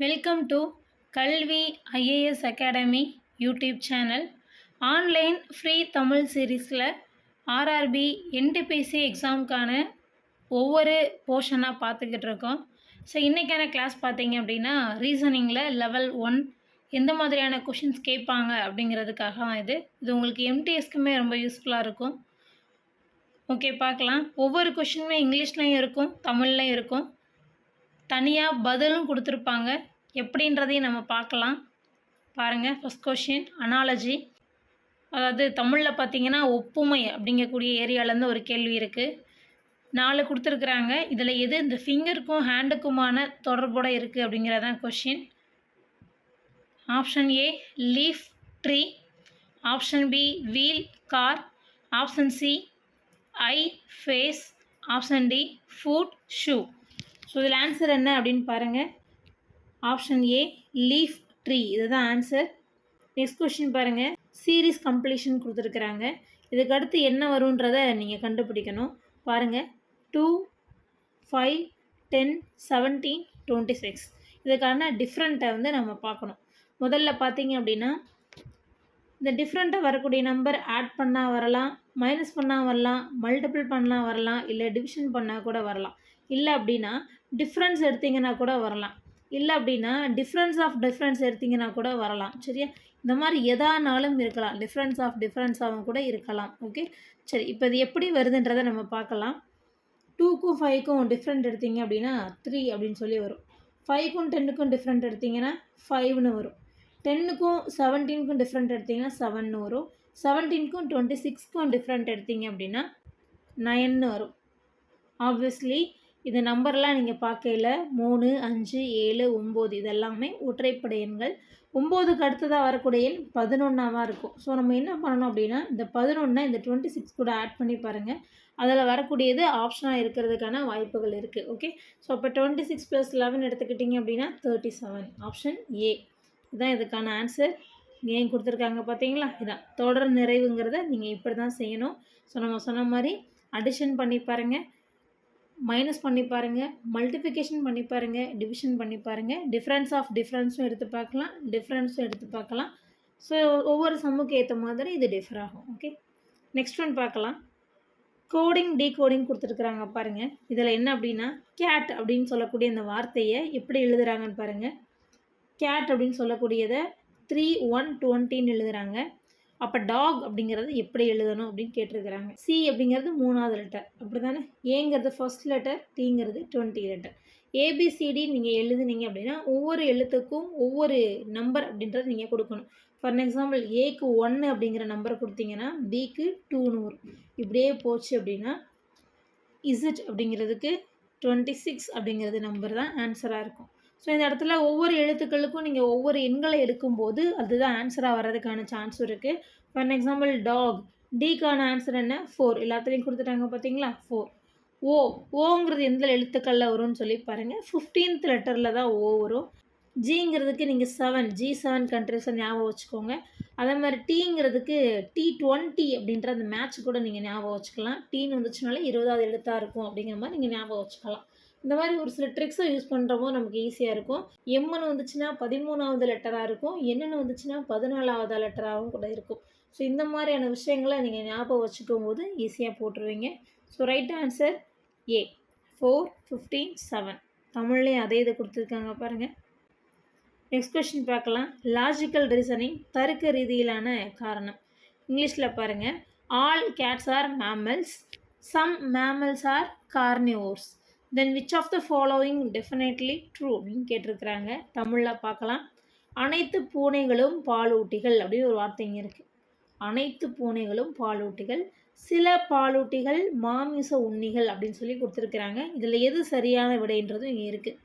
Welcome to கல்வி IAS academy YouTube channel. Online free Tamil சீரீஸில் RRB NTPC எக்ஸாமுக்கான ஒவ்வொரு போர்ஷனாக பார்த்துக்கிட்டு இருக்கோம். ஸோ இன்றைக்கான கிளாஸ் பார்த்தீங்க அப்படின்னா ரீசனிங்கில் லெவல் 1 எந்த மாதிரியான கொஷின்ஸ் கேட்பாங்க அப்படிங்கிறதுக்காக தான் இது உங்களுக்கு எம்டிஎஸ்க்குமே ரொம்ப யூஸ்ஃபுல்லாக இருக்கும். ஓகே, பார்க்கலாம். ஒவ்வொரு கொஷினுமே இங்கிலீஷ்லையும் இருக்கும், தமிழ்லையும் இருக்கும். தனியாக பதிலும் கொடுத்துருப்பாங்க. எப்படின்றதையும் நம்ம பார்க்கலாம். பாருங்கள், ஃபஸ்ட் கொஷின் அனாலஜி, அதாவது தமிழில் பார்த்தீங்கன்னா ஒப்புமை அப்படிங்கக்கூடிய ஏரியாவிலேருந்து ஒரு கேள்வி இருக்குது. 4 கொடுத்துருக்குறாங்க. இதில் எது இந்த ஃபிங்கருக்கும் ஹேண்டுக்குமான தொடர்போடு இருக்குது அப்படிங்கிறதான் question. Option A leaf tree, option B wheel car, option C eye face, option D foot shoe. So இதில் ஆன்சர் என்ன அப்படின்னு பாருங்கள். ஆப்ஷன் ஏ லீஃப் ட்ரீ, இதுதான் ஆன்சர். நெக்ஸ்ட் கொஷின் பாருங்கள். சீரீஸ் கம்ப்ளீஷன் கொடுத்துருக்குறாங்க. இதுக்கு அடுத்து என்ன வரும்ன்றதை நீங்கள் கண்டுபிடிக்கணும். பாருங்கள், 2, 5, 10, 17, 26 இதுக்கான டிஃப்ரெண்ட்டை நம்ம பார்க்கணும். முதல்ல பார்த்தீங்க அப்படின்னா இந்த டிஃப்ரெண்ட்டாக வரக்கூடிய நம்பர் ஆட் பண்ணால் வரலாம், மைனஸ் பண்ணால் வரலாம், மல்டிபிள் பண்ணால் வரலாம், இல்லை டிவிஷன் பண்ணால் கூட வரலாம். இல்லை அப்படின்னா டிஃப்ரென்ஸ் எடுத்திங்கன்னா கூட வரலாம். இல்லை அப்படின்னா டிஃப்ரென்ஸ் ஆஃப் டிஃப்ரென்ஸ் எடுத்திங்கன்னா கூட வரலாம். சரியா? இந்த மாதிரி எதானாலும் இருக்கலாம். டிஃப்ரென்ஸ் ஆஃப் டிஃப்ரென்ஸாகவும் கூட இருக்கலாம். ஓகே, சரி. இப்போ இது எப்படி வருதுன்றதை நம்ம பார்க்கலாம். 2க்கும் 5க்கும் டிஃப்ரெண்ட் எடுத்திங்க அப்படின்னா 3 அப்படின்னு சொல்லி வரும். 5க்கும் 10க்கும் டிஃப்ரெண்ட் எடுத்திங்கன்னா 5ன்னு வரும். 10க்கும் 17க்கும் டிஃப்ரெண்ட் எடுத்திங்கன்னா 7ன்னு வரும். 17க்கும் 26க்கும் டிஃப்ரெண்ட் எடுத்திங்க அப்படின்னா 9ன்னு வரும். ஆப்வியஸ்லி இந்த நம்பர்லாம் நீங்கள் பார்க்கையில் 3, 5, 7, 9 இதெல்லாமே ஒற்றைப்படை எண்கள். 9க்கு அடுத்ததாக வரக்கூடிய எண் 11ஆக இருக்கும். ஸோ நம்ம என்ன பண்ணணும் அப்படின்னா இந்த 11 இந்த 26 கூட ஆட் பண்ணி பாருங்கள். அதில் வரக்கூடியது ஆப்ஷனாக இருக்கிறதுக்கான வாய்ப்புகள் இருக்குது. ஓகே, ஸோ இப்போ 26 + 11 எடுத்துக்கிட்டிங்க அப்படின்னா 37. ஆப்ஷன் ஏ இதுதான் இதுக்கான ஆன்சர். ஏன் கொடுத்துருக்காங்க பார்த்தீங்களா? இதான் தொடர் நிறைவுங்கிறத நீங்கள் இப்படி தான் செய்யணும். ஸோ நம்ம சொன்ன மாதிரி அடிஷன் பண்ணி பாருங்கள், மைனஸ் பண்ணி பாருங்கள், மல்டிஃபிகேஷன் பண்ணி பாருங்கள், டிவிஷன் பண்ணி பாருங்கள். டிஃப்ரென்ஸ் ஆஃப் டிஃப்ரென்ஸும் எடுத்து பார்க்கலாம், டிஃப்ரென்ஸும் எடுத்து பார்க்கலாம். ஸோ ஒவ்வொரு சம்முக்கு ஏற்ற மாதிரி இது டிஃபர் ஆகும். ஓகே, நெக்ஸ்ட் ஒன் பார்க்கலாம். கோடிங் டீகோடிங் கொடுத்துருக்குறாங்க பாருங்கள். இதில் என்ன அப்படின்னா கேட் அப்படின்னு சொல்லக்கூடிய இந்த வார்த்தையை எப்படி எழுதுகிறாங்கன்னு பாருங்கள். கேட் அப்படின்னு சொல்லக்கூடியதை 3, 1, 20ன்னு எழுதுகிறாங்க. அப்போ டாக் அப்படிங்கிறது எப்படி எழுதணும் அப்படின்னு கேட்டிருக்கிறாங்க. சி அப்படிங்கிறது 3வது லெட்டர், அப்படி தானே? ஏங்கிறது ஃபர்ஸ்ட் லெட்டர், டிங்கிறது 20 லெட்டர். ஏபிசிடி நீங்கள் எழுதுனீங்க அப்படின்னா ஒவ்வொரு எழுத்துக்கும் ஒவ்வொரு நம்பர் அப்படின்றது நீங்கள் கொடுக்கணும். ஃபார் எக்ஸாம்பிள் ஏக்கு 1 அப்படிங்கிற நம்பரை கொடுத்தீங்கன்னா பிக்கு 2ன்னு வரும். இப்படியே போச்சு அப்படின்னா இசட் அப்படிங்கிறதுக்கு 26 அப்படிங்கிறது நம்பர் தான் ஆன்சராக இருக்கும். ஸோ இந்த இடத்துல ஒவ்வொரு எழுத்துக்களுக்கும் நீங்கள் ஒவ்வொரு எண்களை எடுக்கும்போது அதுதான் ஆன்சராக வர்றதுக்கான சான்ஸ் இருக்குது. ஃபார் எக்ஸாம்பிள் டாக், டிக்கான ஆன்சர் என்ன? 4. எல்லாத்துலேயும் கொடுத்துட்டாங்க பார்த்தீங்களா? 4. ஓங்கிறது எந்த எழுத்துக்களில் வரும்னு சொல்லி பாருங்கள். 15th லெட்டரில் தான் ஓ வரும். ஜிங்கிறதுக்கு நீங்கள் 7, G7 கண்ட்ரிஸை ஞாபகம் வச்சுக்கோங்க. அதே மாதிரி டீங்கிறதுக்கு T20 அப்படின்ற அந்த மேட்ச் கூட நீங்கள் ஞாபகம் வச்சுக்கலாம். டீன்னு வந்துச்சுனாலே 20வது எழுத்தாக இருக்கும் அப்படிங்கிற மாதிரி நீங்கள் ஞாபகம் வச்சுக்கலாம். இந்த மாதிரி ஒரு சில ட்ரிக்ஸை யூஸ் பண்ணுறப்போ நமக்கு ஈஸியாக இருக்கும். எம்முன்னு வந்துச்சுன்னா 13வது லெட்டராக இருக்கும், என்னென்னு வந்துச்சுன்னா 14வது லெட்டராகவும் கூட இருக்கும். ஸோ இந்த மாதிரியான விஷயங்களை நீங்கள் ஞாபகம் வச்சுக்கும் போது ஈஸியாக போட்டுருவீங்க. So right answer A 4, 15, 7. தமிழ்லேயும் அதே இது கொடுத்துருக்காங்க பாருங்கள். நெக்ஸ்ட் கொஸ்டின் பார்க்கலாம். லாஜிக்கல் ரீசனிங், தர்க்க ரீதியிலான காரணம். இங்கிலீஷில் பாருங்கள். All cats are mammals, some mammals are carnivores, then which of the following definitely true அப்படின்னு கேட்டிருக்கிறாங்க. தமிழில் பார்க்கலாம். அனைத்து பூனைகளும் பாலூட்டிகள் அப்படின்னு ஒரு வார்த்தைங்க இருக்குது. அனைத்து பூனைகளும் பாலூட்டிகள், சில பாலூட்டிகள் மாமிச உண்ணிகள் அப்படின்னு சொல்லி கொடுத்துருக்குறாங்க. இதில் எது சரியான விடைன்றதும் இங்கே இருக்குது.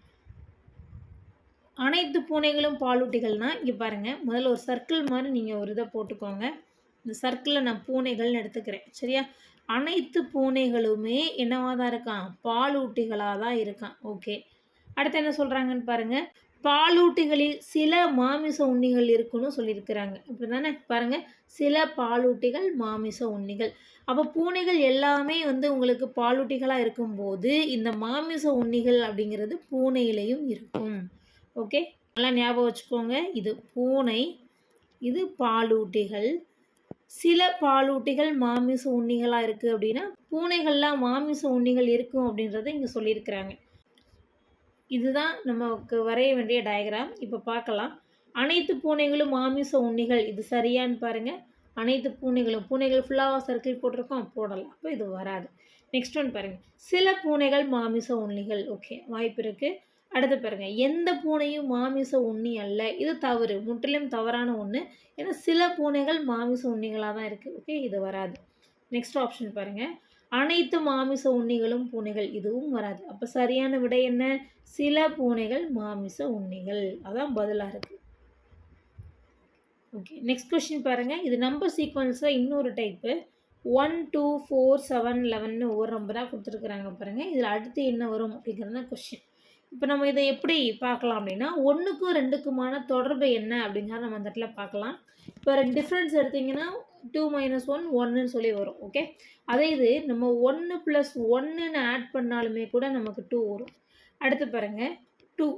அனைத்து பூனைகளும் பாலூட்டிகள்னால் இங்கே பாருங்கள், முதல்ல ஒரு சர்க்கிள் மாதிரி நீங்கள் ஒரு இதை போட்டுக்கோங்க. இந்த சர்க்கிளில் நான் பூனைகள்னு எடுத்துக்கிறேன். சரியா? அனைத்து பூனைகளுமே என்னவாக தான் இருக்கான்? பாலூட்டிகளாக தான் இருக்கான். ஓகே, அடுத்து என்ன சொல்கிறாங்கன்னு பாருங்கள். பாலூட்டிகளில் சில மாமிச உண்ணிகள் இருக்குன்னு சொல்லியிருக்கிறாங்க. அப்படி தானே? பாருங்கள், சில பாலூட்டிகள் மாமிச உண்ணிகள். அப்போ பூனைகள் எல்லாமே உங்களுக்கு பாலூட்டிகளாக இருக்கும்போது இந்த மாமிச உண்ணிகள் அப்படிங்கிறது பூனையிலையும் இருக்கும். ஓகே, நல்லா ஞாபகம் வச்சுக்கோங்க. இது பூனை, இது பாலூட்டிகள். சில பாலூட்டிகள் மாமிச உண்ணிகளாக இருக்குது அப்படின்னா பூனைகள்லாம் மாமிச உண்ணிகள் இருக்கும் அப்படின்றத இங்கே சொல்லியிருக்கிறாங்க. இதுதான் நமக்கு வரைய வேண்டிய டயக்ராம். இப்போ பார்க்கலாம். அனைத்து பூனைகளும் மாமிச உண்ணிகள், இது சரியான்னு பாருங்கள். அனைத்து பூனைகள் ஃபுல்லாக சர்க்கிள் போட்டிருக்கோம், போடலாம். அப்போ இது வராது. நெக்ஸ்ட் ஒன் பாருங்கள். சில பூனைகள் மாமிச உண்ணிகள், ஓகே, வாய்ப்பு இருக்குது. அடுத்து பாருங்கள், எந்த பூனையும் மாமிச உண்ணி அல்ல, இது தவறு, முற்றிலும் தவறான ஒன்று. ஏன்னா சில பூனைகள் மாமிச உண்ணிகளாக தான் இருக்குது, ஓகே, இது வராது. நெக்ஸ்ட் ஆப்ஷன் பாருங்கள். அனைத்து மாமிச உண்ணிகளும் பூனைகள், இதுவும் வராது. அப்போ சரியான விடை என்ன? சில பூனைகள் மாமிச உண்ணிகள், அதான் பதிலாக இருக்குது. ஓகே, நெக்ஸ்ட் கொஸ்டின் பாருங்கள். இது நம்பர் சீக்வன்ஸில் இன்னொரு டைப்பு. 1, 2, 4, 7, 11 ஒவ்வொரு நம்பராக கொடுத்துருக்குறாங்க பாருங்கள். இதில் அடுத்து என்ன வரும் அப்படிங்கிறது தான் கொஸ்டின். இப்போ நம்ம இதை எப்படி பார்க்கலாம் அப்படின்னா 1க்கும் 2க்குமான தொடர்பு என்ன அப்படிங்கிறத நம்ம அந்த இடத்துல பார்க்கலாம். இப்போ டிஃப்ரென்ஸ் எடுத்திங்கன்னா 2 - 1 1ன்னு சொல்லி வரும், ஓகே. அதே இது நம்ம 1 + 1ன்னு ஆட் பண்ணாலுமே கூட நமக்கு 2 வரும். அடுத்து பாருங்கள், 2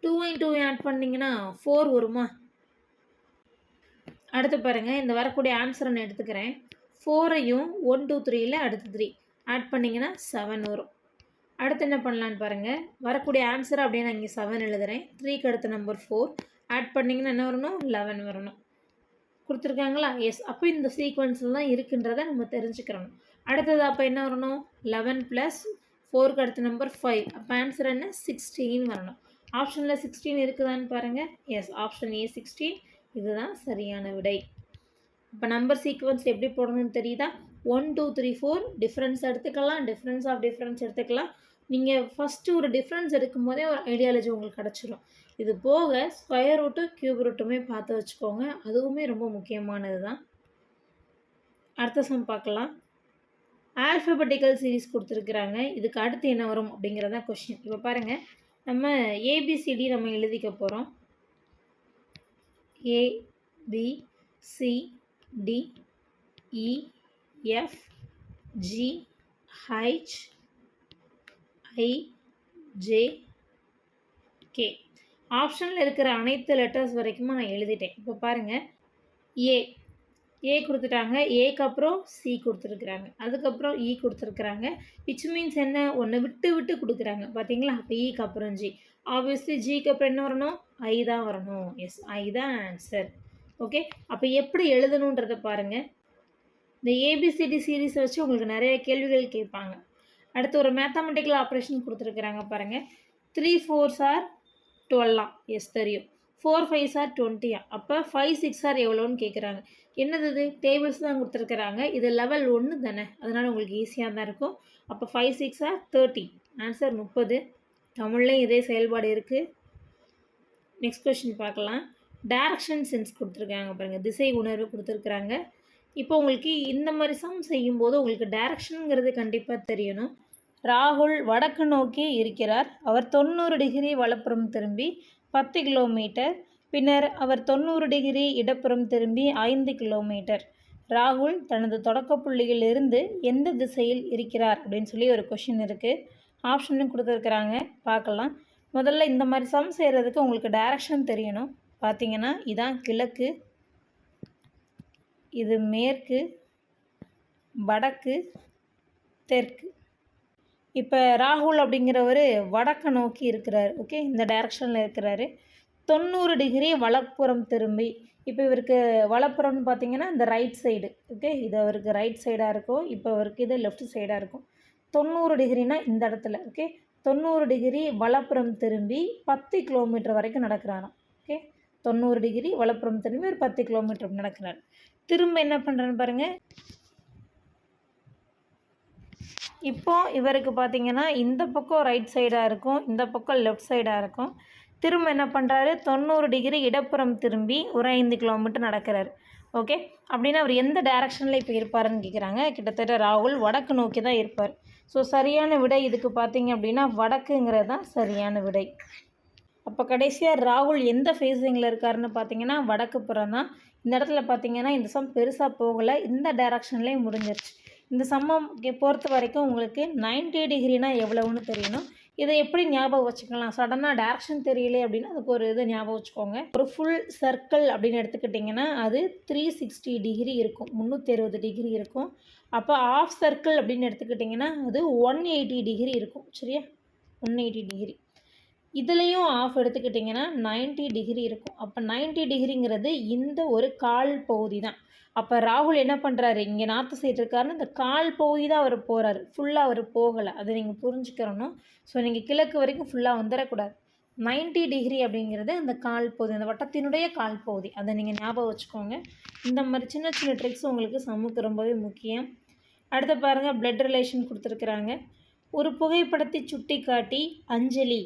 2 ஆட் பண்ணிங்கன்னா 4 வருமா? அடுத்து பாருங்கள், இந்த வரக்கூடிய ஆன்சரை நான் எடுத்துக்கிறேன். 4ஐயும் 1, 2, 3ல் அடுத்து 3 ஆட் பண்ணிங்கன்னா 7 வரும். அடுத்து என்ன பண்ணலான்னு பாருங்கள். வரக்கூடிய ஆன்சரை அப்படியே நான் இங்கே 7 எழுதுகிறேன். 3க்கு அடுத்த நம்பர் 4 ஆட் பண்ணிங்கன்னா என்ன வரணும்? 11 வரணும். கொடுத்துருக்காங்களா? எஸ். அப்போ இந்த சீக்வன்ஸில் தான் இருக்குன்றதை நம்ம தெரிஞ்சுக்கிறோம். அடுத்தது அப்போ என்ன வரணும்? 11 + 4க்கு அடுத்த நம்பர் 5. அப்போ ஆன்சர் என்ன? 16 வரணும். ஆப்ஷனில் 16 இருக்குதான்னு பாருங்கள். எஸ், ஆப்ஷன் ஏ 16, இதுதான் சரியான விடை. இப்போ நம்பர் சீக்வன்ஸ் எப்படி போடணும்னு தெரியுதா? 1, 2, 3, 4 டிஃப்ரென்ஸ் எடுத்துக்கலாம், டிஃப்ரென்ஸ் ஆஃப் டிஃப்ரென்ஸ் எடுத்துக்கலாம். நீங்கள் ஃபஸ்ட்டு ஒரு டிஃப்ரென்ஸ் எடுக்கும் போதே ஒரு ஐடியாலஜி உங்களுக்கு கிடச்சிரும். இது போக ஸ்கொயர் ரூட்டு கியூப் ரூட்டுமே பார்த்து வச்சுக்கோங்க, அதுவுமே ரொம்ப முக்கியமானது தான். அடுத்த சம் பார்க்கலாம். ஆல்ஃபபெட்டிக்கல் சீரீஸ் கொடுத்துருக்குறாங்க. இதுக்கு அடுத்து என்ன வரும் அப்படிங்கிறத கொஷின். இப்போ பாருங்கள், நம்ம ஏபிசிடி நம்ம எழுதிக்க போகிறோம். A B C D E F G H I J K. ஆப்ஷனில் இருக்கிற அனைத்து லெட்டர்ஸ் வரைக்குமா நான் எழுதிட்டேன். இப்போ பாருங்கள், ஏ கொடுத்துட்டாங்க, ஏக்கு அப்புறம் சி கொடுத்துருக்குறாங்க, அதுக்கப்புறம் இ கொடுத்துருக்குறாங்க. விச் மீன்ஸ் என்ன? ஒன்று விட்டு விட்டு கொடுக்குறாங்க பார்த்தீங்களா? அப்போ ஈக்கு அப்புறம் ஜி, ஆப்வியஸ்லி ஜிக்கு அப்புறம் என்ன வரணும்? ஐ தான் வரணும். எஸ், ஐ தான் ஆன்சர். ஓகே, அப்போ எப்படி எழுதணுன்றதை பாருங்கள். இந்த ஏபிசிடி சீரீஸை வச்சு உங்களுக்கு நிறைய கேள்விகள் கேட்பாங்க. அடுத்து ஒரு மேத்தமெட்டிக்கல் ஆப்ரேஷன் கொடுத்துருக்குறாங்க பாருங்கள். 3 4s are 12. எஸ், தெரியும். 4 5s are 20. அப்போ 5 6 are எவ்வளோன்னு கேட்குறாங்க. என்னது இது? டேபிள்ஸ் தான் கொடுத்துருக்குறாங்க. இது லெவல் 1 தானே, அதனால் உங்களுக்கு ஈஸியாக தான் இருக்கும். அப்போ 5 6 are 30, ஆன்சர் 30. தமிழ்லேயும் இதே செயல்பாடு இருக்குது. நெக்ஸ்ட் கொஸ்டின் பார்க்கலாம். டைரக்ஷன் சென்ஸ் கொடுத்துருக்காங்க பாருங்கள், திசை உணர்வு கொடுத்துருக்குறாங்க. இப்போ உங்களுக்கு இந்த மாதிரி சம் செய்யும்போது உங்களுக்கு டைரக்ஷனுங்கிறது கண்டிப்பாக தெரியணும். ராகுல் வடக்கு நோக்கி இருக்கிறார். அவர் 90 டிகிரி வலப்புறம் திரும்பி 10 கிலோமீட்டர், பின்னர் அவர் 90 டிகிரி இடப்புறம் திரும்பி 5 கிலோமீட்டர். ராகுல் தனது தொடக்க புள்ளியில் இருந்து எந்த திசையில் இருக்கிறார் அப்படின்னு சொல்லி ஒரு கொஷின் இருக்குது. ஆப்ஷனும் கொடுத்துருக்குறாங்க, பார்க்கலாம். முதல்ல இந்த மாதிரி சம் செய்கிறதுக்கு உங்களுக்கு டைரக்ஷன் தெரியணும். பார்த்தீங்கன்னா இதான் கிழக்கு, இது மேற்கு, வடக்கு, தெற்கு. இப்போ ராகுல் அப்படிங்கிறவர் வடக்கு நோக்கி இருக்கிறார், ஓகே, இந்த டைரக்ஷனில் இருக்கிறாரு. 90 டிகிரி வலப்புறம் திரும்பி, இப்போ இவருக்கு வலப்புறம்னு பார்த்தீங்கன்னா இந்த ரைட் சைடு, ஓகே, இது அவருக்கு ரைட் சைடாக இருக்கும். இப்போ அவருக்கு இது லெஃப்ட் சைடாக இருக்கும். 90 டிகிரினா இந்த இடத்துல, ஓகே, 90 டிகிரி வலப்புறம் திரும்பி 10 கிலோமீட்டர் வரைக்கும் நடக்கிறாராம். ஓகே, 90 டிகிரி வலப்புறம் திரும்பி ஒரு 10 கிலோமீட்டர் நடக்கிறார். திரும்ப என்ன பண்ணுறேன்னு பாருங்கள். இப்போ இவருக்கு பார்த்தீங்கன்னா இந்த பக்கம் ரைட் சைடாக இருக்கும், இந்த பக்கம் லெஃப்ட் சைடாக இருக்கும். திரும்ப என்ன பண்ணுறாரு? 90 டிகிரி இடப்புறம் திரும்பி ஒரு 5 கிலோமீட்டர் நடக்கிறார். ஓகே, அப்படின்னா அவர் எந்த டைரக்ஷனில் இப்போ இருப்பாருன்னு கேட்குறாங்க. கிட்டத்தட்ட ராகுல் வடக்கு நோக்கி தான் இருப்பார். ஸோ சரியான விடை இதுக்கு பார்த்தீங்க அப்படின்னா வடக்குங்கிறது தான் சரியான விடை. அப்போ கடைசியாக ராகுல் எந்த ஃபேஸிங்கில் இருக்காருன்னு பார்த்தீங்கன்னா வடக்கு புறம் தான். இந்த இடத்துல பார்த்தீங்கன்னா இந்த சம் பெருசாக போகலை, இந்த டைரக்ஷன்லேயே முடிஞ்சிருச்சு. இந்த சம்மம் பொறுத்த வரைக்கும் உங்களுக்கு 90 டிகிரினா எவ்வளவுன்னு தெரியணும். இதை எப்படி ஞாபகம் வச்சுக்கலாம்? சடனாக டேரக்ஷன் தெரியல அப்படின்னா அதுக்கு ஒரு இது ஞாபகம் வச்சுக்கோங்க. ஒரு ஃபுல் சர்க்கிள் அப்படின்னு எடுத்துக்கிட்டிங்கன்னா அது 360 டிகிரி இருக்கும், 360 டிகிரி இருக்கும். அப்போ ஆஃப் சர்க்கிள் அப்படின்னு எடுத்துக்கிட்டிங்கன்னா அது 180 டிகிரி இருக்கும். சரியா? 180 டிகிரி. இதுலேயும் ஆஃப் எடுத்துக்கிட்டிங்கன்னா 90 டிகிரி இருக்கும். அப்போ 90 டிகிரிங்கிறது இந்த ஒரு கால் பகுதி தான். அப்போ ராகுல் என்ன பண்ணுறாரு, இங்கே நார்த்து சைடு இருக்காருன்னு இந்த கால் பகுதி தான் அவர் போகிறாரு, ஃபுல்லாக அவர் போகலை. அதை நீங்கள் புரிஞ்சுக்கிறணும். ஸோ நீங்கள் கிழக்கு வரைக்கும் ஃபுல்லாக வந்துடக்கூடாது. 90 டிகிரி அப்படிங்கிறது அந்த கால் பகுதி, அந்த வட்டத்தினுடைய கால் பகுதி. அதை நீங்கள் ஞாபகம் வச்சுக்கோங்க. இந்த மாதிரி சின்ன சின்ன ட்ரிக்ஸ் உங்களுக்கு சமூகத்துக்கு ரொம்பவே முக்கியம். அடுத்து பாருங்கள், பிளட் ரிலேஷன் கொடுத்துருக்குறாங்க. ஒரு புகைப்படத்தை சுட்டி காட்டி அஞ்சலி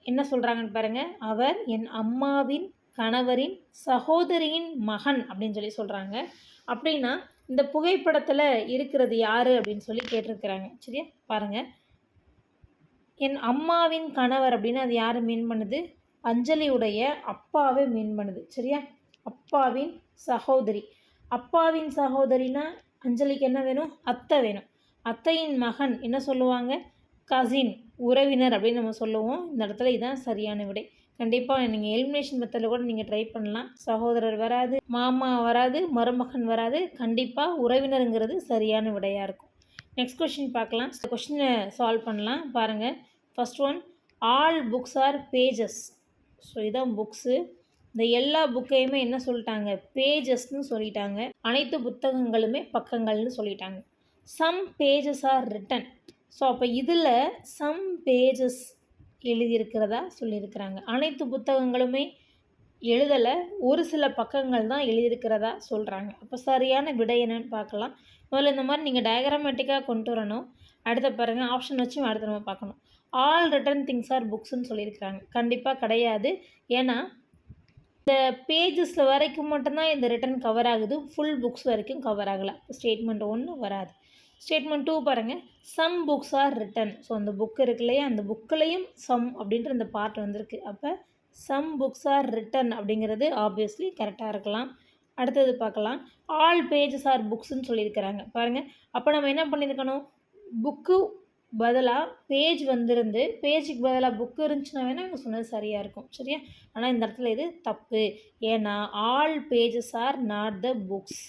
என்ன சொல்கிறாங்கன்னு பாருங்கள். அவர் என் அம்மாவின் கணவரின் சகோதரியின் மகன் அப்படின்னு சொல்லி சொல்கிறாங்க. அப்படின்னா இந்த புகைப்படத்தில் இருக்கிறது யார் அப்படின்னு சொல்லி கேட்டிருக்கிறாங்க. சரியா? பாருங்கள், என் அம்மாவின் கணவர் அப்படின்னு அது யார் மீன் பண்ணுது? அஞ்சலியுடைய அப்பாவை மீன் பண்ணுது. சரியா? அப்பாவின் சகோதரி. அப்பாவின் சகோதரினா அஞ்சலிக்கு என்ன வேணும்? அத்தை வேணும். அத்தையின் மகன் என்ன சொல்லுவாங்க? கசின், உறவினர் அப்படின்னு நம்ம சொல்லுவோம். இந்த இடத்துல இதுதான் சரியான விடை. கண்டிப்பாக நீங்கள் எலிமினேஷன் மெத்தடில் கூட நீங்கள் ட்ரை பண்ணலாம். சகோதரர் வராது, மாமா வராது, மருமகன் வராது. கண்டிப்பாக உறவினருங்கிறது சரியான விடையாக இருக்கும். நெக்ஸ்ட் கொஷின் பார்க்கலாம். இந்த கொஷினை சால்வ் பண்ணலாம். பாருங்கள், first one, all books are pages. So இதான் புக்ஸு. இந்த எல்லா புக்கையுமே என்ன சொல்லிட்டாங்க? பேஜஸ்ன்னு சொல்லிட்டாங்க. அனைத்து புத்தகங்களுமே பக்கங்கள்னு சொல்லிட்டாங்க. Some pages are written. So அப்போ இதில் சம் பேஜஸ் எழுதியிருக்கிறதா சொல்லியிருக்கிறாங்க. அனைத்து புத்தகங்களுமே எழுதலை, ஒரு சில பக்கங்கள் தான் எழுதியிருக்கிறதா சொல்கிறாங்க. அப்போ சரியான விடை என்னன்னு பார்க்கலாம். முதல்ல இந்த மாதிரி நீங்கள் டயக்ராமேட்டிக்காக கொண்டு வரணும். அடுத்த பாருங்கள், ஆப்ஷன் வச்சு அடுத்த நம்ம பார்க்கணும். ஆல் ரிட்டன் திங்ஸ் ஆர் புக்ஸ்ன்னு சொல்லியிருக்கிறாங்க. கண்டிப்பாக கிடையாது. ஏன்னா இந்த பேஜஸில் வரைக்கும் மட்டும்தான் இந்த ரிட்டன் கவர் ஆகுது, ஃபுல் புக்ஸ் வரைக்கும் கவர் ஆகலை. ஸ்டேட்மெண்ட் 1 வராது. ஸ்டேட்மெண்ட் 2 பாருங்கள், some books are written. So அந்த புக் இருக்கு இல்லையா, அந்த புக்கிலையும் சம் அப்படின்ற இந்த பார்ட் வந்திருக்கு. அப்போ சம் புக்ஸ் ஆர் ரிட்டன் அப்படிங்கிறது ஆப்வியஸ்லி கரெக்டாக இருக்கலாம். அடுத்தது பார்க்கலாம், ஆல் பேஜஸ் ஆர் புக்ஸ்ன்னு சொல்லியிருக்கிறாங்க. பாருங்கள், அப்போ நம்ம என்ன பண்ணியிருக்கணும்? புக்கு பதிலாக பேஜ் வந்திருந்து பேஜுக்கு பதிலாக புக்கு இருந்துச்சுன்னா வேணால் இங்கே சொன்னது சரியாக இருக்கும். சரியா? ஆனால் இந்த இடத்துல இது தப்பு. ஏன்னா all pages are not the books.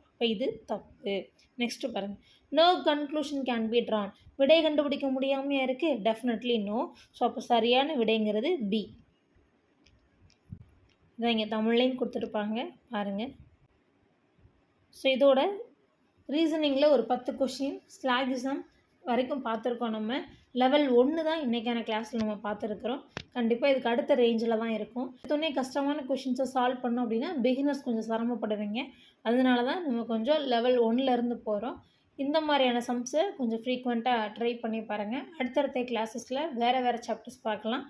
அப்போ இது தப்பு. நெக்ஸ்ட்டு பாருங்கள், no conclusion can be drawn. விடை கண்டுபிடிக்க முடியாமையாக இருக்குது? Definitely no. ஸோ அப்போ சரியான விடைங்கிறது பி. இதை இங்கே தமிழ்லையும் கொடுத்துருப்பாங்க பாருங்கள். ஸோ இதோட ரீசனிங்கில் ஒரு 10 கொஷின் ஸ்லாகிசம் வரைக்கும் பார்த்துருக்கோம். நம்ம லெவல் 1 தான் இன்றைக்கான கிளாஸில் நம்ம பார்த்துருக்குறோம். கண்டிப்பாக இதுக்கு அடுத்த ரேஞ்சில் தான் இருக்கும். எடுத்தோடனே கஷ்டமான கொஷின்ஸை சால்வ் பண்ணோம் அப்படின்னா பிகினர்ஸ் கொஞ்சம் சிரமப்படுவீங்க. அதனால தான் நம்ம கொஞ்சம் லெவல் 1லேருந்து போகிறோம். இந்த மாதிரியான சம்ஸை கொஞ்சம் ஃப்ரீக்வெண்ட்டாக ட்ரை பண்ணி பாருங்கள். அடுத்தடுத்த கிளாஸஸில் வேறு சாப்டர்ஸ் பார்க்கலாம்.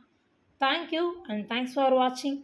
தேங்க்யூ அண்ட் தேங்க்ஸ் ஃபார் வாட்சிங்.